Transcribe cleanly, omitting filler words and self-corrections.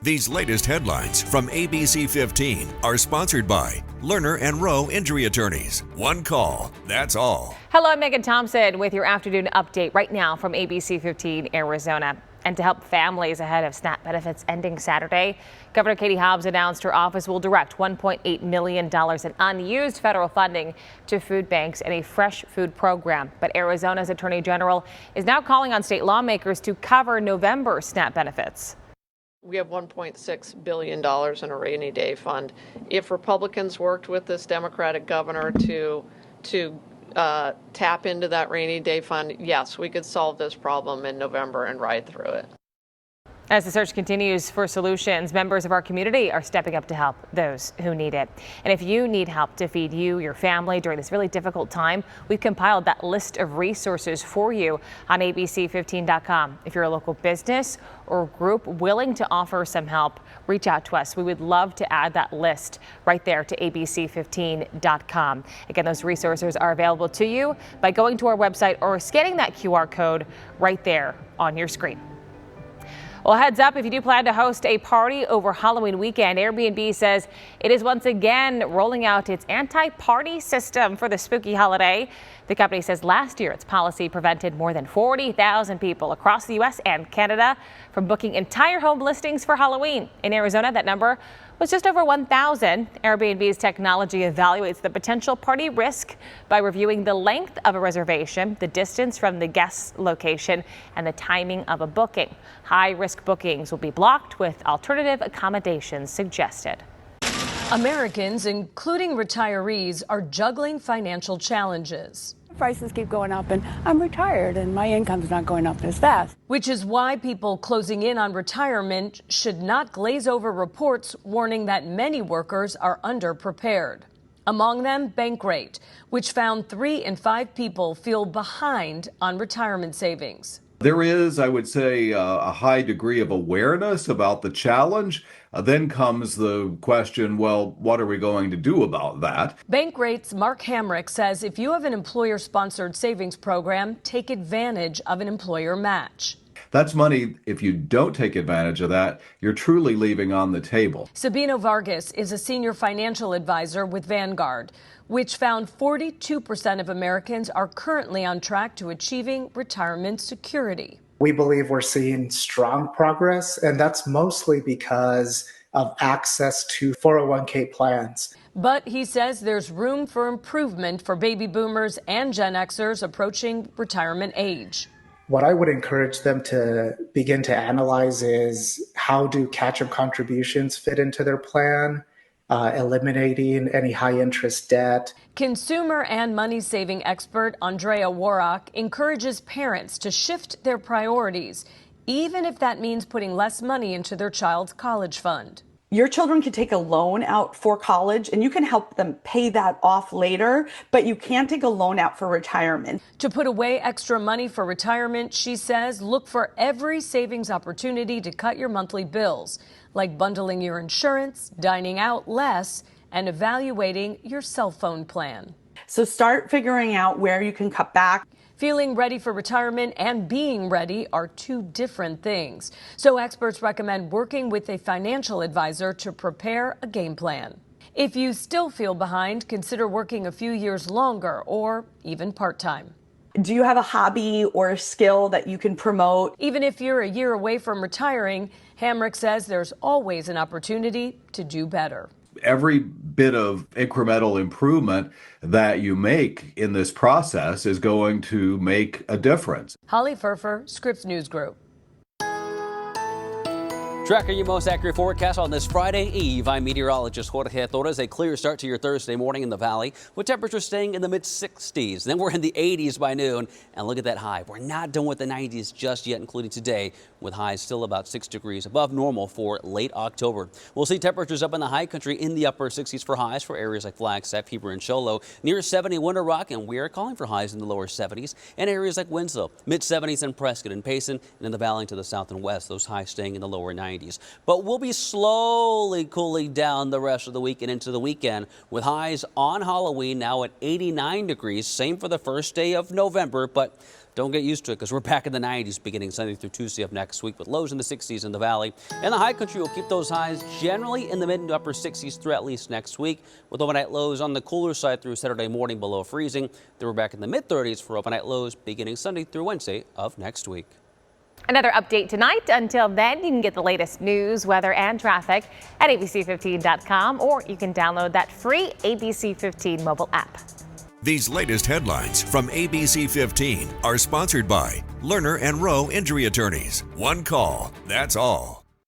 These latest headlines from ABC15 are sponsored by Lerner and Rowe Injury Attorneys. One call, that's all. Hello, I'm Megan Thompson with your afternoon update right now from ABC15 Arizona. And to help families ahead of SNAP benefits ending Saturday, Governor Katie Hobbs announced her office will direct $1.8 million in unused federal funding to food banks and a fresh food program. But Arizona's Attorney General is now calling on state lawmakers to cover November SNAP benefits. We have $1.6 billion in a rainy day fund. If Republicans worked with this Democratic governor to tap into that rainy day fund, yes, we could solve this problem in November and ride through it. As the search continues for solutions, members of our community are stepping up to help those who need it. And if you need help to feed you, your family during this really difficult time, we've compiled that list of resources for you on ABC15.com. If you're a local business or group willing to offer some help, reach out to us. We would love to add that list right there to ABC15.com. Again, those resources are available to you by going to our website or scanning that QR code right there on your screen. Well, heads up, if you do plan to host a party over Halloween weekend, Airbnb says it is once again rolling out its anti-party system for the spooky holiday. The company says last year its policy prevented more than 40,000 people across the U.S. and Canada from booking entire home listings for Halloween. In Arizona, that number was just over 1,000. Airbnb's technology evaluates the potential party risk by reviewing the length of a reservation, the distance from the guest's location, and the timing of a booking. High-risk bookings will be blocked with alternative accommodations suggested. Americans, including retirees, are juggling financial challenges. Prices keep going up, and I'm retired, and my income's not going up as fast. Which is why people closing in on retirement should not glaze over reports warning that many workers are underprepared. Among them, Bankrate, which found 3 in 5 people feel behind on retirement savings. There is, I would say, a high degree of awareness about the challenge. Then comes the question, well, what are we going to do about that? Bankrate's Mark Hamrick says if you have an employer-sponsored savings program, take advantage of an employer match. That's money, if you don't take advantage of that, you're truly leaving on the table. Sabino Vargas is a senior financial advisor with Vanguard, which found 42% of Americans are currently on track to achieving retirement security. We believe we're seeing strong progress, and that's mostly because of access to 401k plans. But he says there's room for improvement for baby boomers and Gen Xers approaching retirement age. What I would encourage them to begin to analyze is how do catch-up contributions fit into their plan, eliminating any high-interest debt. Consumer and money-saving expert Andrea Warrock encourages parents to shift their priorities, even if that means putting less money into their child's college fund. Your children can take a loan out for college and you can help them pay that off later, but you can't take a loan out for retirement. To put away extra money for retirement, she says, look for every savings opportunity to cut your monthly bills, like bundling your insurance, dining out less, and evaluating your cell phone plan. So start figuring out where you can cut back. Feeling ready for retirement and being ready are two different things. So experts recommend working with a financial advisor to prepare a game plan. If you still feel behind, consider working a few years longer or even part-time. Do you have a hobby or a skill that you can promote? Even if you're a year away from retiring, Hamrick says there's always an opportunity to do better. Every bit of incremental improvement that you make in this process is going to make a difference. Holly Furfer, Scripps News Group. Tracking your most accurate forecast on this Friday Eve. I'm meteorologist Jorge Torres. A clear start to your Thursday morning in the valley with temperatures staying in the mid-60s. Then we're in the 80s by noon. And look at that high. We're not done with the 90s just yet, including today, with highs still about 6 degrees above normal for late October. We'll see temperatures up in the high country in the upper 60s for highs for areas like Flagstaff, Heber, and Show Low. Near 70 Winter Rock, and we are calling for highs in the lower 70s. And areas like Winslow, mid-70s in Prescott and Payson, and in the valley to the south and west, those highs staying in the lower 90s. But we'll be slowly cooling down the rest of the week and into the weekend with highs on Halloween now at 89 degrees. Same for the first day of November, but Don't get used to it because we're back in the 90s beginning Sunday through Tuesday of next week with lows in the 60s in the valley. And the high country will keep those highs generally in the mid to upper 60s through at least next week, with overnight lows on the cooler side through Saturday morning below freezing. Then we're back in the mid 30s for overnight lows beginning Sunday through Wednesday of next week. Another update tonight. Until then, you can get the latest news, weather, and traffic at abc15.com, or you can download that free ABC15 mobile app. These latest headlines from ABC15 are sponsored by Lerner and Rowe Injury Attorneys. One call, that's all.